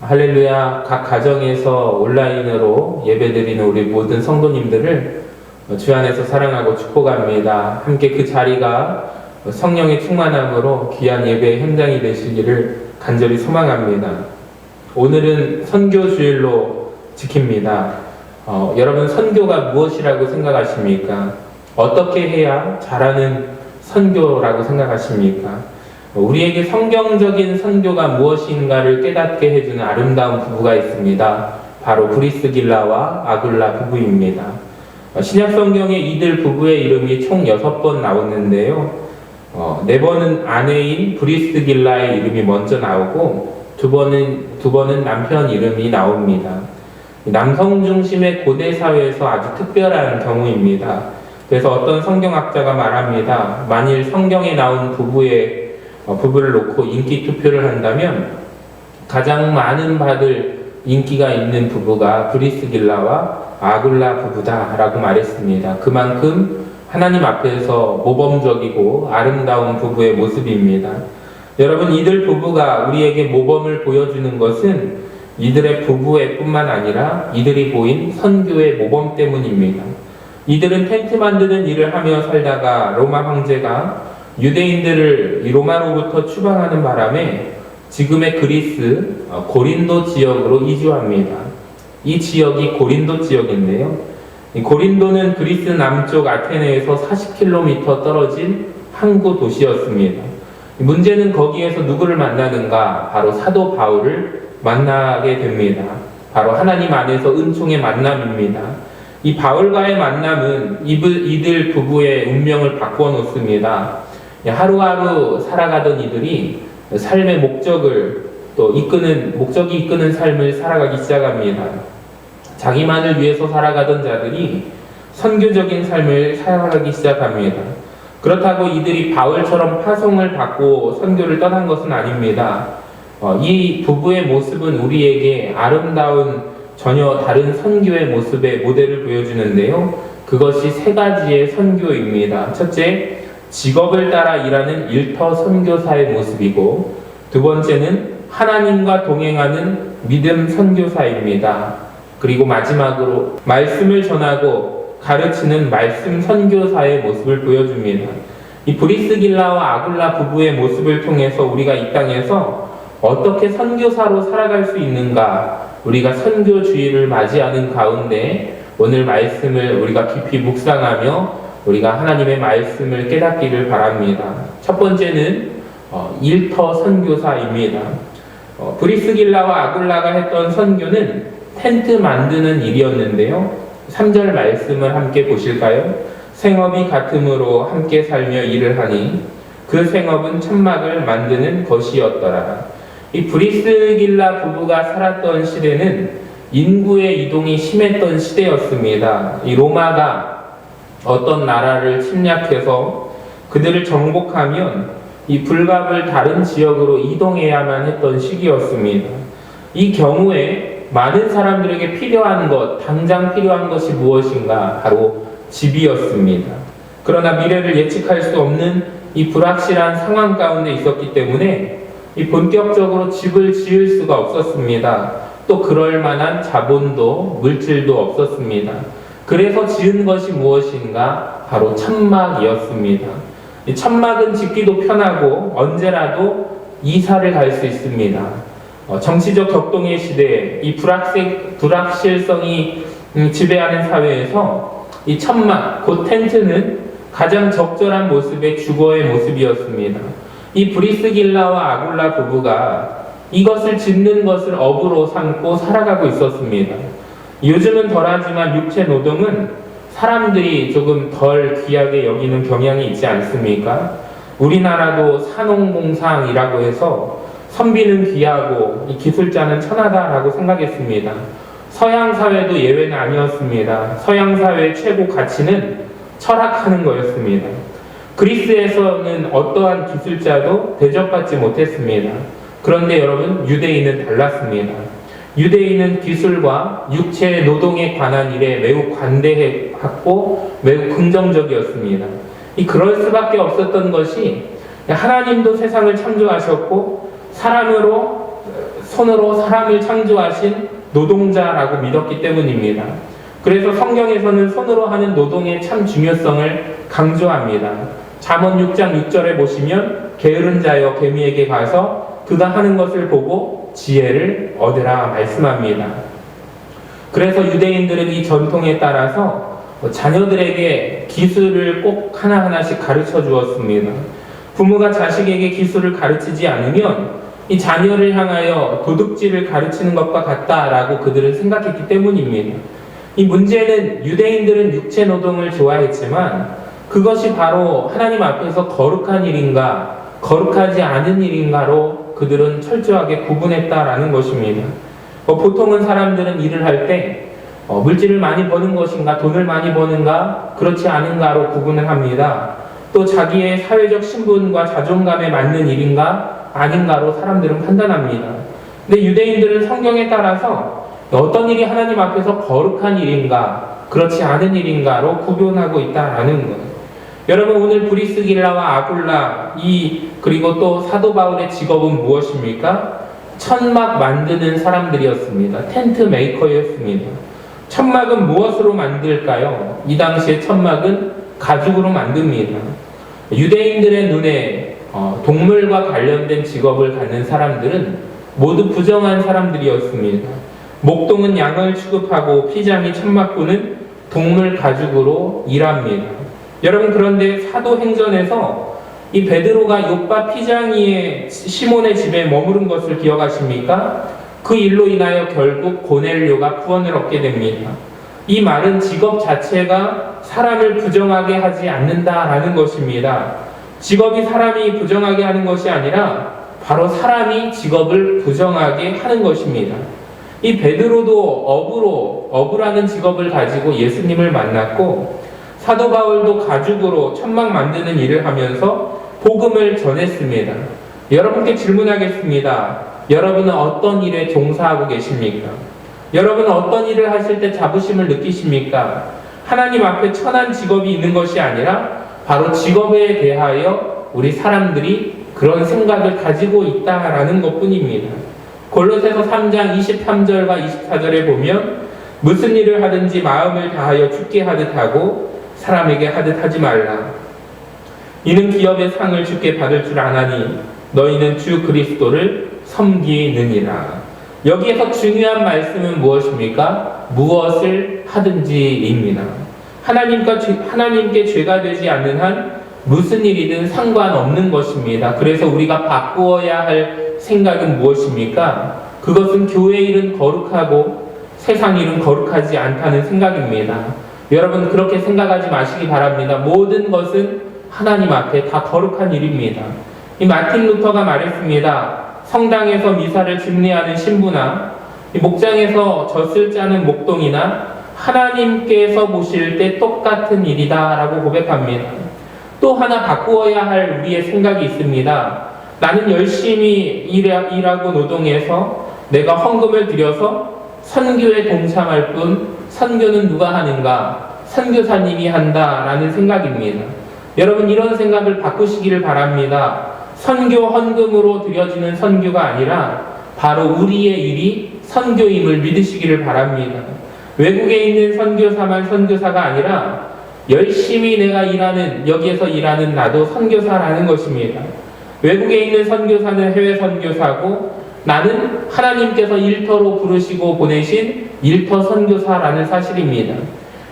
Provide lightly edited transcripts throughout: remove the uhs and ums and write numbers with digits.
할렐루야. 각 가정에서 온라인으로 예배드리는 우리 모든 성도님들을 주 안에서 사랑하고 축복합니다. 함께 그 자리가 성령의 충만함으로 귀한 예배의 현장이 되시기를 간절히 소망합니다. 오늘은 선교주일로 지킵니다. 여러분, 선교가 무엇이라고 생각하십니까? 어떻게 해야 잘하는 선교라고 생각하십니까? 우리에게 성경적인 선교가 무엇인가를 깨닫게 해주는 아름다운 부부가 있습니다. 바로 브리스길라와 아굴라 부부입니다. 신약 성경에 이들 부부의 이름이 총 6번 나오는데요. 4번은 아내인 브리스길라의 이름이 먼저 나오고 두 번은 남편 이름이 나옵니다. 남성 중심의 고대 사회에서 아주 특별한 경우입니다. 그래서 어떤 성경학자가 말합니다. 만일 성경에 나온 부부를 놓고 인기 투표를 한다면 가장 많은 받을 인기가 있는 부부가 브리스길라와 아굴라 부부다라고 말했습니다. 그만큼 하나님 앞에서 모범적이고 아름다운 부부의 모습입니다. 여러분, 이들 부부가 우리에게 모범을 보여주는 것은 이들의 부부애 뿐만 아니라 이들이 보인 선교의 모범 때문입니다. 이들은 텐트 만드는 일을 하며 살다가 로마 황제가 유대인들을 로마로부터 추방하는 바람에 지금의 그리스 고린도 지역으로 이주합니다. 이 지역이 고린도 지역인데요. 고린도는 그리스 남쪽 아테네에서 40km 떨어진 항구 도시였습니다. 문제는 거기에서 누구를 만나는가? 바로 사도 바울을 만나게 됩니다. 바로 하나님 안에서 은총의 만남입니다. 이 바울과의 만남은 이들 부부의 운명을 바꿔 놓습니다. 하루하루 살아가던 이들이 삶의 목적이 이끄는 삶을 살아가기 시작합니다. 자기만을 위해서 살아가던 자들이 선교적인 삶을 살아가기 시작합니다. 그렇다고 이들이 바울처럼 파송을 받고 선교를 떠난 것은 아닙니다. 이 부부의 모습은 우리에게 아름다운 전혀 다른 선교의 모습의 모델을 보여주는데요. 그것이 3가지의 선교입니다. 첫째, 직업을 따라 일하는 일터 선교사의 모습이고, 두 번째는 하나님과 동행하는 믿음 선교사입니다. 그리고 마지막으로 말씀을 전하고 가르치는 말씀 선교사의 모습을 보여줍니다. 이 브리스길라와 아굴라 부부의 모습을 통해서 우리가 이 땅에서 어떻게 선교사로 살아갈 수 있는가, 우리가 선교주의를 맞이하는 가운데 오늘 말씀을 우리가 깊이 묵상하며 우리가 하나님의 말씀을 깨닫기를 바랍니다. 첫 번째는 일터 선교사입니다. 브리스길라와 아굴라가 했던 선교는 텐트 만드는 일이었는데요. 3절 말씀을 함께 보실까요? 생업이 같음으로 함께 살며 일을 하니 그 생업은 천막을 만드는 것이었더라. 이 브리스길라 부부가 살았던 시대는 인구의 이동이 심했던 시대였습니다. 이 로마가 어떤 나라를 침략해서 그들을 정복하면 이 불갑을 다른 지역으로 이동해야만 했던 시기였습니다. 이 경우에 많은 사람들에게 당장 필요한 것이 무엇인가? 바로 집이었습니다. 그러나 미래를 예측할 수 없는 이 불확실한 상황 가운데 있었기 때문에 이 본격적으로 집을 지을 수가 없었습니다. 또 그럴 만한 자본도 물질도 없었습니다. 그래서 지은 것이 무엇인가? 바로 천막이었습니다. 이 천막은 짓기도 편하고 언제라도 이사를 갈 수 있습니다. 정치적 격동의 시대에 이 불확실성이 지배하는 사회에서 이 천막, 곧 텐트는 가장 적절한 모습의 주거의 모습이었습니다. 이 브리스길라와 아굴라 부부가 이것을 짓는 것을 업으로 삼고 살아가고 있었습니다. 요즘은 덜하지만 육체 노동은 사람들이 조금 덜 귀하게 여기는 경향이 있지 않습니까? 우리나라도 산업공상이라고 해서 선비는 귀하고 이 기술자는 천하다라고 생각했습니다. 서양 사회도 예외는 아니었습니다. 서양 사회의 최고 가치는 철학하는 거였습니다. 그리스에서는 어떠한 기술자도 대접받지 못했습니다. 그런데 여러분, 유대인은 달랐습니다. 유대인은 기술과 육체 노동에 관한 일에 매우 관대했고 매우 긍정적이었습니다. 그럴 수밖에 없었던 것이 하나님도 세상을 창조하셨고 사람으로 손으로 사람을 창조하신 노동자라고 믿었기 때문입니다. 그래서 성경에서는 손으로 하는 노동의 참 중요성을 강조합니다. 잠언 6장 6절에 보시면 게으른 자여 개미에게 가서 그가 하는 것을 보고 지혜를 얻으라 말씀합니다. 그래서 유대인들은 이 전통에 따라서 자녀들에게 기술을 꼭 하나하나씩 가르쳐 주었습니다. 부모가 자식에게 기술을 가르치지 않으면 이 자녀를 향하여 도둑질을 가르치는 것과 같다라고 그들은 생각했기 때문입니다. 이 문제는 유대인들은 육체 노동을 좋아했지만 그것이 바로 하나님 앞에서 거룩한 일인가 거룩하지 않은 일인가로 그들은 철저하게 구분했다라는 것입니다. 보통은 사람들은 일을 할 때 물질을 많이 버는 것인가 돈을 많이 버는가 그렇지 않은가로 구분을 합니다. 또 자기의 사회적 신분과 자존감에 맞는 일인가 아닌가로 사람들은 판단합니다. 근데 유대인들은 성경에 따라서 어떤 일이 하나님 앞에서 거룩한 일인가 그렇지 않은 일인가로 구분하고 있다라는 거예요. 여러분 오늘 브리스길라와 아굴라 그리고 또 사도 바울의 직업은 무엇입니까? 천막 만드는 사람들이었습니다. 텐트 메이커였습니다. 천막은 무엇으로 만들까요? 이 당시에 천막은 가죽으로 만듭니다. 유대인들의 눈에 동물과 관련된 직업을 갖는 사람들은 모두 부정한 사람들이었습니다. 목동은 양을 취급하고 피장이 천막꾼은 동물 가죽으로 일합니다. 여러분 그런데 사도행전에서 이 베드로가 욥바 피장이의 시몬의 집에 머무른 것을 기억하십니까? 그 일로 인하여 결국 고넬료가 구원을 얻게 됩니다. 이 말은 직업 자체가 사람을 부정하게 하지 않는다라는 것입니다. 직업이 사람이 부정하게 하는 것이 아니라 바로 사람이 직업을 부정하게 하는 것입니다. 이 베드로도 어부라는 직업을 가지고 예수님을 만났고 사도 바울도 가죽으로 천막 만드는 일을 하면서 복음을 전했습니다. 여러분께 질문하겠습니다. 여러분은 어떤 일에 종사하고 계십니까? 여러분은 어떤 일을 하실 때 자부심을 느끼십니까? 하나님 앞에 천한 직업이 있는 것이 아니라 바로 직업에 대하여 우리 사람들이 그런 생각을 가지고 있다라는 것뿐입니다. 골로새서 3장 23절과 24절에 보면 무슨 일을 하든지 마음을 다하여 주께 하듯 하고 사람에게 하듯 하지 말라. 이는 기업의 상을 주께 받을 줄 아나니 너희는 주 그리스도를 섬기느니라. 여기에서 중요한 말씀은 무엇입니까? 무엇을 하든지입니다. 하나님께 죄가 되지 않는 한 무슨 일이든 상관없는 것입니다. 그래서 우리가 바꾸어야 할 생각은 무엇입니까? 그것은 교회 일은 거룩하고 세상 일은 거룩하지 않다는 생각입니다. 여러분 그렇게 생각하지 마시기 바랍니다. 모든 것은 하나님 앞에 다 거룩한 일입니다. 이 마틴 루터가 말했습니다. 성당에서 미사를 집례하는 신부나 목장에서 젖을 짜는 목동이나 하나님께서 보실 때 똑같은 일이다 라고 고백합니다. 또 하나 바꾸어야 할 우리의 생각이 있습니다. 나는 열심히 일하고 노동해서 내가 헌금을 들여서 선교에 동참할 뿐 선교는 누가 하는가? 선교사님이 한다라는 생각입니다. 여러분 이런 생각을 바꾸시기를 바랍니다. 선교 헌금으로 드려지는 선교가 아니라 바로 우리의 일이 선교임을 믿으시기를 바랍니다. 외국에 있는 선교사만 선교사가 아니라 열심히 내가 여기에서 일하는 나도 선교사라는 것입니다. 외국에 있는 선교사는 해외 선교사고 나는 하나님께서 일터로 부르시고 보내신 일터 선교사라는 사실입니다.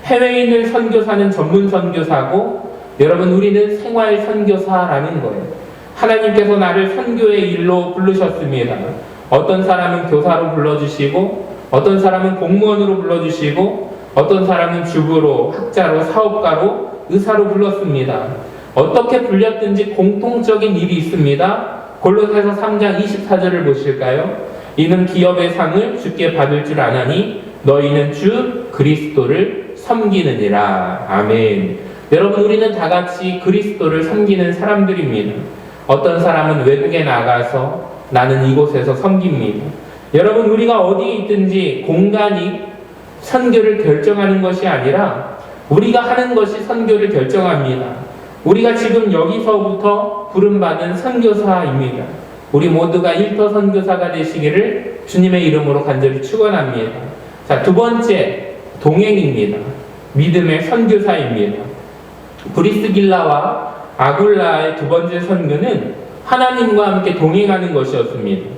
해외에 있는 선교사는 전문 선교사고 여러분 우리는 생활 선교사라는 거예요. 하나님께서 나를 선교의 일로 부르셨습니다. 어떤 사람은 교사로 불러주시고 어떤 사람은 공무원으로 불러주시고 어떤 사람은 주부로, 학자로, 사업가로, 의사로 불렀습니다. 어떻게 불렸든지 공통적인 일이 있습니다. 골로새서 3장 24절을 보실까요? 이는 기업의 상을 주께 받을 줄 아나니 너희는 주 그리스도를 섬기느니라. 아멘. 여러분 우리는 다 같이 그리스도를 섬기는 사람들입니다. 어떤 사람은 외국에 나가서 나는 이곳에서 섬깁니다. 여러분 우리가 어디에 있든지 공간이 선교를 결정하는 것이 아니라 우리가 하는 것이 선교를 결정합니다. 우리가 지금 여기서부터 부름받은 선교사입니다. 우리 모두가 일터 선교사가 되시기를 주님의 이름으로 간절히 축원합니다. 자, 두 번째, 동행입니다. 믿음의 선교사입니다. 브리스길라와 아굴라의 두 번째 선교는 하나님과 함께 동행하는 것이었습니다.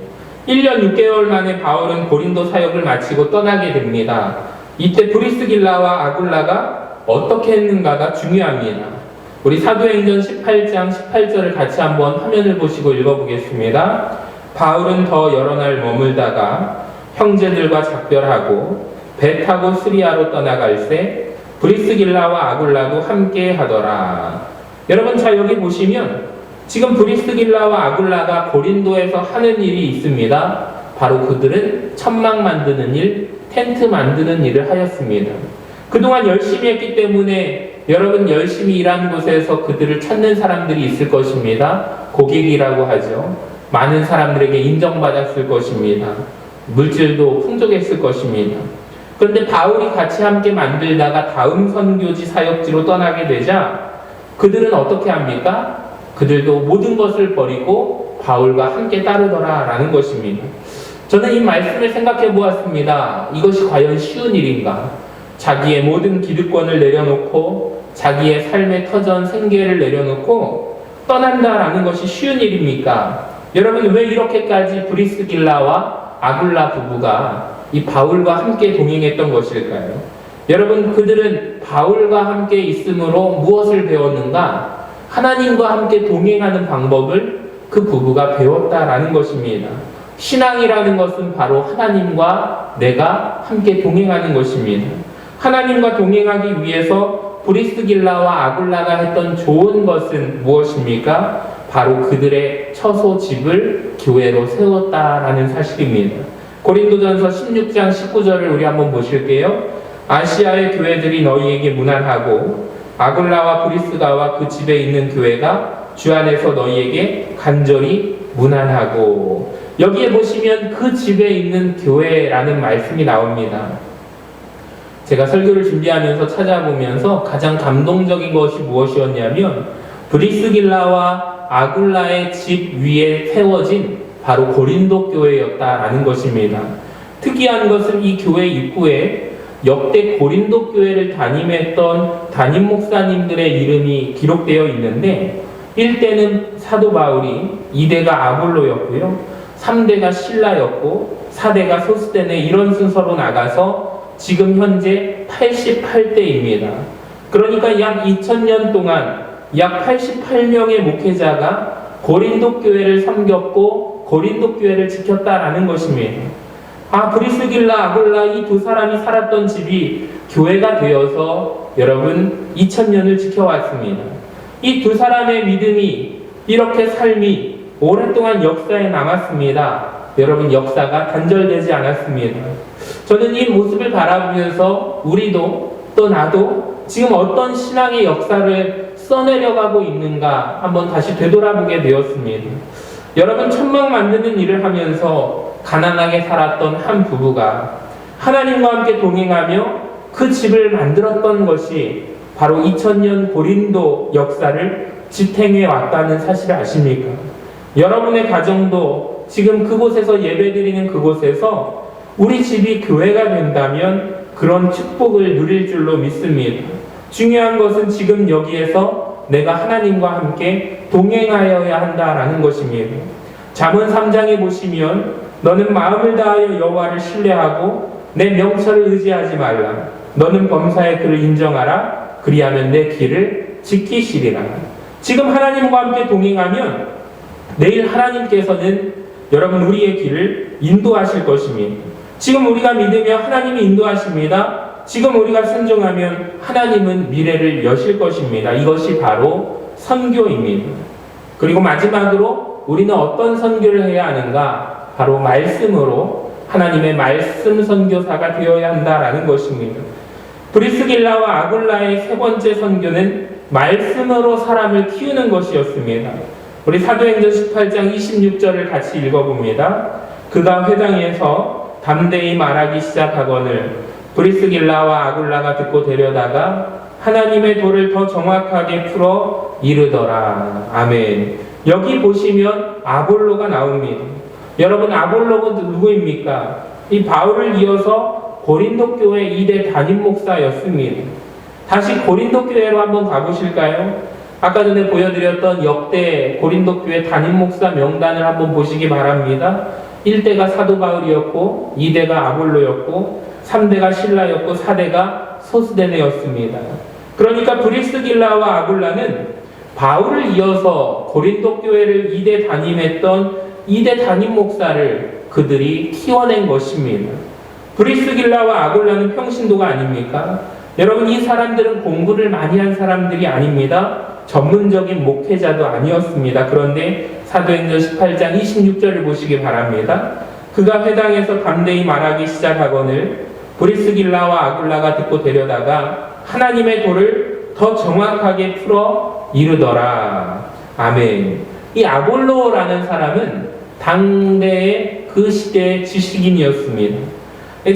1년 6개월 만에 바울은 고린도 사역을 마치고 떠나게 됩니다. 이때 브리스길라와 아굴라가 어떻게 했는가가 중요합니다. 우리 사도행전 18장 18절을 같이 한번 화면을 보시고 읽어보겠습니다. 바울은 더 여러 날 머물다가 형제들과 작별하고 배 타고 스리아로 떠나갈새 브리스길라와 아굴라도 함께 하더라. 여러분, 자, 여기 보시면 지금 브리스길라와 아굴라가 고린도에서 하는 일이 있습니다. 바로 그들은 천막 만드는 일, 텐트 만드는 일을 하였습니다. 그동안 열심히 했기 때문에 여러분, 열심히 일한 곳에서 그들을 찾는 사람들이 있을 것입니다. 고객이라고 하죠. 많은 사람들에게 인정받았을 것입니다. 물질도 풍족했을 것입니다. 그런데 바울이 같이 함께 만들다가 다음 선교지 사역지로 떠나게 되자 그들은 어떻게 합니까? 그들도 모든 것을 버리고 바울과 함께 따르더라 라는 것입니다. 저는 이 말씀을 생각해 보았습니다. 이것이 과연 쉬운 일인가? 자기의 모든 기득권을 내려놓고 자기의 삶의 터전 생계를 내려놓고 떠난다라는 것이 쉬운 일입니까? 여러분, 왜 이렇게까지 브리스길라와 아굴라 부부가 이 바울과 함께 동행했던 것일까요? 여러분, 그들은 바울과 함께 있음으로 무엇을 배웠는가? 하나님과 함께 동행하는 방법을 그 부부가 배웠다라는 것입니다. 신앙이라는 것은 바로 하나님과 내가 함께 동행하는 것입니다. 하나님과 동행하기 위해서 브리스길라와 아굴라가 했던 좋은 것은 무엇입니까? 바로 그들의 처소 집을 교회로 세웠다라는 사실입니다. 고린도전서 16장 19절을 우리 한번 보실게요. 아시아의 교회들이 너희에게 문안하고 아굴라와 브리스가와 그 집에 있는 교회가 주 안에서 너희에게 간절히 문안하고, 여기에 보시면 그 집에 있는 교회라는 말씀이 나옵니다. 제가 설교를 준비하면서 찾아보면서 가장 감동적인 것이 무엇이었냐면 브리스길라와 아굴라의 집 위에 세워진 바로 고린도 교회였다라는 것입니다. 특이한 것은 이 교회 입구에 역대 고린도 교회를 담임했던 담임 목사님들의 이름이 기록되어 있는데 1대는 사도 바울이, 2대가 아볼로였고요, 3대가 실라였고 4대가 소스데네, 이런 순서로 나가서 지금 현재 88대입니다. 그러니까 약 2000년 동안 약 88명의 목회자가 고린도 교회를 섬겼고 고린도 교회를 지켰다라는 것입니다. 브리스길라, 아굴라 이 두 사람이 살았던 집이 교회가 되어서 여러분 2000년을 지켜왔습니다. 이 두 사람의 믿음이, 이렇게 삶이 오랫동안 역사에 남았습니다. 여러분, 역사가 단절되지 않았습니다. 저는 이 모습을 바라보면서 우리도, 또 나도 지금 어떤 신앙의 역사를 써내려가고 있는가 한번 다시 되돌아보게 되었습니다. 여러분, 천막 만드는 일을 하면서 가난하게 살았던 한 부부가 하나님과 함께 동행하며 그 집을 만들었던 것이 바로 2000년 고린도 역사를 지탱해 왔다는 사실을 아십니까? 여러분의 가정도 지금 그곳에서 예배드리는 그곳에서 우리 집이 교회가 된다면 그런 축복을 누릴 줄로 믿습니다. 중요한 것은 지금 여기에서 내가 하나님과 함께 동행하여야 한다라는 것입니다. 잠언 3장에 보시면 너는 마음을 다하여 여호와를 신뢰하고 내 명철을 의지하지 말라. 너는 범사의 그를 인정하라. 그리하면 내 길을 지키시리라. 지금 하나님과 함께 동행하면 내일 하나님께서는 여러분 우리의 길을 인도하실 것입니다. 지금 우리가 믿으며 하나님이 인도하십니다. 지금 우리가 순종하면 하나님은 미래를 여실 것입니다. 이것이 바로 선교입니다. 그리고 마지막으로 우리는 어떤 선교를 해야 하는가? 바로 말씀으로 하나님의 말씀 선교사가 되어야 한다라는 것입니다. 브리스길라와 아굴라의 세 번째 선교는 말씀으로 사람을 키우는 것이었습니다. 우리 사도행전 18장 26절을 같이 읽어봅니다. 그가 회당에서 담대히 말하기 시작하거늘 브리스길라와 아굴라가 듣고 데려다가 하나님의 도를 더 정확하게 풀어 이르더라. 아멘. 여기 보시면 아볼로가 나옵니다. 여러분, 아볼로가 누구입니까? 이 바울을 이어서 고린도 교회 2대 담임 목사였습니다. 다시 고린도 교회로 한번 가보실까요? 아까 전에 보여드렸던 역대 고린도 교회 담임 목사 명단을 한번 보시기 바랍니다. 1대가 사도 바울이었고, 2대가 아볼로였고, 3대가 실라였고, 4대가 소스데네였습니다. 그러니까 브리스길라와 아굴라는 바울을 이어서 고린도 교회를 2대 담임했던 2대 담임 목사를 그들이 키워낸 것입니다. 브리스길라와 아굴라는 평신도가 아닙니까? 여러분, 이 사람들은 공부를 많이 한 사람들이 아닙니다. 전문적인 목회자도 아니었습니다. 그런데 사도행전 18장 26절을 보시기 바랍니다. 그가 회당에서 담대히 말하기 시작하거늘 브리스길라와 아굴라가 듣고 데려다가 하나님의 도를 더 정확하게 풀어 이르더라. 아멘. 이 아볼로라는 사람은 당대의 그 시대의 지식인이었습니다.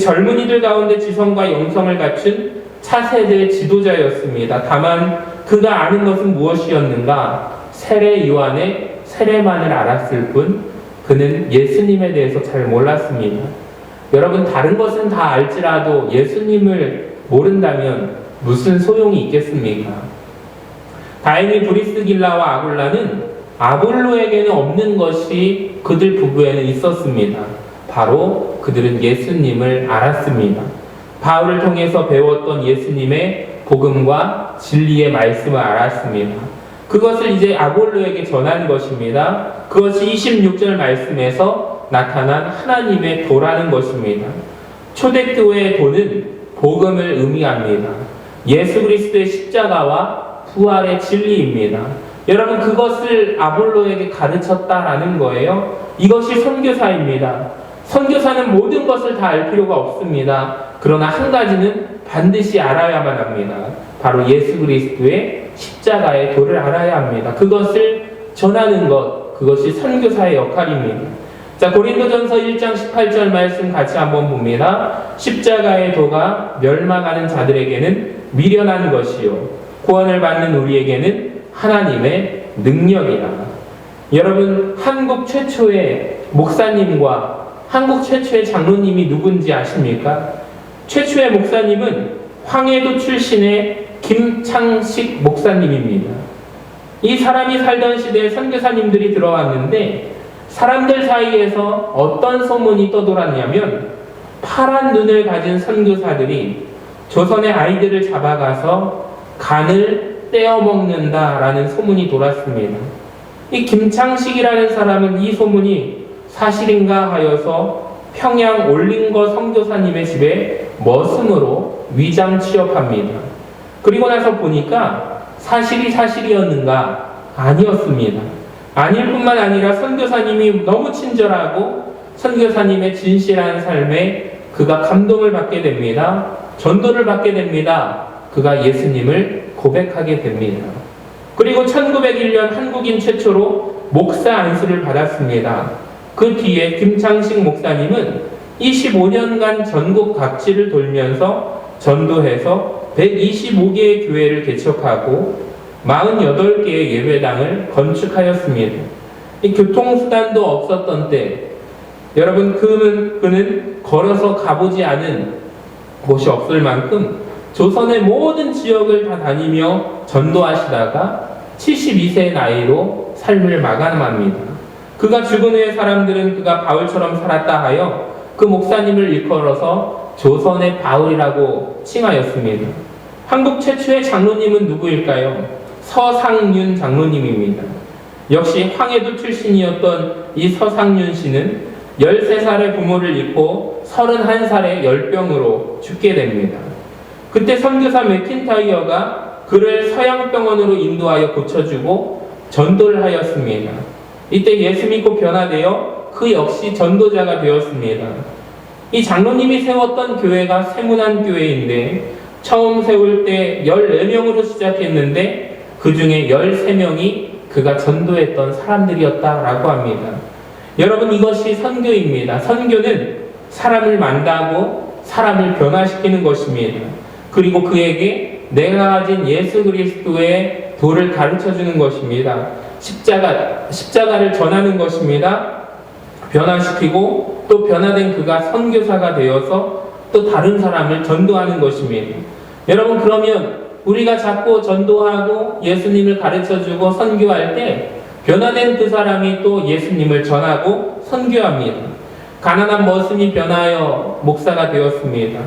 젊은이들 가운데 지성과 영성을 갖춘 차세대 지도자였습니다. 다만 그가 아는 것은 무엇이었는가? 세례 요한의 세례만을 알았을 뿐 그는 예수님에 대해서 잘 몰랐습니다. 여러분, 다른 것은 다 알지라도 예수님을 모른다면 무슨 소용이 있겠습니까? 다행히 브리스길라와 아굴라는 아볼로에게는 없는 것이 그들 부부에는 있었습니다. 바로 그들은 예수님을 알았습니다. 바울을 통해서 배웠던 예수님의 복음과 진리의 말씀을 알았습니다. 그것을 이제 아볼로에게 전한 것입니다. 그것이 26절 말씀에서 나타난 하나님의 도라는 것입니다. 초대교회의 도는 복음을 의미합니다. 예수 그리스도의 십자가와 부활의 진리입니다. 여러분, 그것을 아볼로에게 가르쳤다라는 거예요. 이것이 선교사입니다. 선교사는 모든 것을 다 알 필요가 없습니다. 그러나 한 가지는 반드시 알아야만 합니다. 바로 예수 그리스도의 십자가의 도를 알아야 합니다. 그것을 전하는 것, 그것이 선교사의 역할입니다. 자, 고린도전서 1장 18절 말씀 같이 한번 봅니다. 십자가의 도가 멸망하는 자들에게는 미련한 것이요 구원을 받는 우리에게는 하나님의 능력이라. 여러분, 한국 최초의 목사님과 한국 최초의 장로님이 누군지 아십니까? 최초의 목사님은 황해도 출신의 김창식 목사님입니다. 이 사람이 살던 시대에 선교사님들이 들어왔는데 사람들 사이에서 어떤 소문이 떠돌았냐면 파란 눈을 가진 선교사들이 조선의 아이들을 잡아가서 간을 떼어먹는다라는 소문이 돌았습니다. 이 김창식이라는 사람은 이 소문이 사실인가 하여서 평양 올림거 선교사님의 집에 머슴으로 위장 취업합니다. 그리고 나서 보니까 사실이 사실이었는가? 아니었습니다. 아닐 뿐만 아니라 선교사님이 너무 친절하고 선교사님의 진실한 삶에 그가 감동을 받게 됩니다. 전도를 받게 됩니다. 그가 예수님을 고백하게 됩니다. 그리고 1901년 한국인 최초로 목사 안수를 받았습니다. 그 뒤에 김창식 목사님은 25년간 전국 각지를 돌면서 전도해서 125개의 교회를 개척하고 48개의 예배당을 건축하였습니다. 이 교통수단도 없었던 때 여러분, 그는 걸어서 가보지 않은 곳이 없을 만큼 조선의 모든 지역을 다 다니며 전도하시다가 72세 나이로 삶을 마감합니다. 그가 죽은 후에 사람들은 그가 바울처럼 살았다 하여 그 목사님을 일컬어서 조선의 바울이라고 칭하였습니다. 한국 최초의 장로님은 누구일까요? 서상윤 장로님입니다. 역시 황해도 출신이었던 이 서상윤 씨는 13살의 부모를 잃고 31살에 열병으로 죽게 됩니다. 그때 선교사 맥킨타이어가 그를 서양병원으로 인도하여 고쳐주고 전도를 하였습니다. 이때 예수 믿고 변화되어 그 역시 전도자가 되었습니다. 이 장로님이 세웠던 교회가 세문안 교회인데 처음 세울 때 14명으로 시작했는데 그 중에 13명이 그가 전도했던 사람들이었다라고 합니다. 여러분, 이것이 선교입니다. 선교는 사람을 만나고 사람을 변화시키는 것입니다. 그리고 그에게 내가 가진 예수 그리스도의 도를 가르쳐주는 것입니다. 십자가를 전하는 것입니다. 변화시키고 또 변화된 그가 선교사가 되어서 또 다른 사람을 전도하는 것입니다. 여러분, 그러면 우리가 자꾸 전도하고 예수님을 가르쳐주고 선교할 때 변화된 그 사람이 또 예수님을 전하고 선교합니다. 가난한 머슴이 변하여 목사가 되었습니다.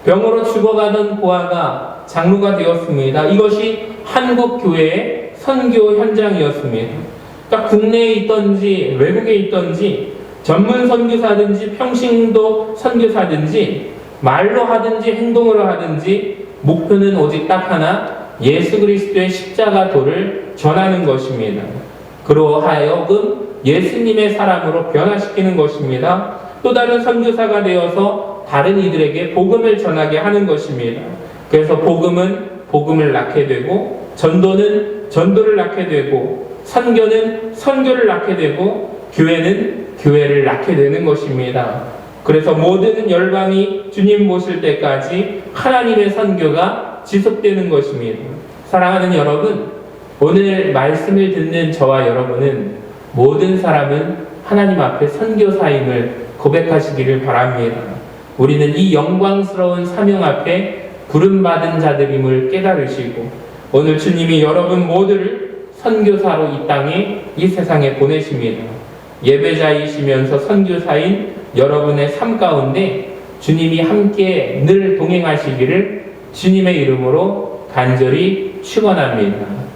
병으로 죽어가던 고아가 장로가 되었습니다. 이것이 한국 교회의 선교 현장이었습니다. 그러니까 국내에 있던지 외국에 있던지 전문 선교사든지 평신도 선교사든지 말로 하든지 행동으로 하든지 목표는 오직 딱 하나, 예수 그리스도의 십자가 도를 전하는 것입니다. 그러하여금 예수님의 사람으로 변화시키는 것입니다. 또 다른 선교사가 되어서 다른 이들에게 복음을 전하게 하는 것입니다. 그래서 복음은 복음을 낳게 되고, 전도는 전도를 낳게 되고, 선교는 선교를 낳게 되고, 교회는 교회를 낳게 되는 것입니다. 그래서 모든 열방이 주님 모실 때까지 하나님의 선교가 지속되는 것입니다. 사랑하는 여러분, 오늘 말씀을 듣는 저와 여러분은 모든 사람은 하나님 앞에 선교사임을 고백하시기를 바랍니다. 우리는 이 영광스러운 사명 앞에 부름받은 자들임을 깨달으시고, 오늘 주님이 여러분 모두를 선교사로 이 땅에, 이 세상에 보내십니다. 예배자이시면서 선교사인 여러분의 삶 가운데 주님이 함께 늘 동행하시기를 주님의 이름으로 간절히 축원합니다.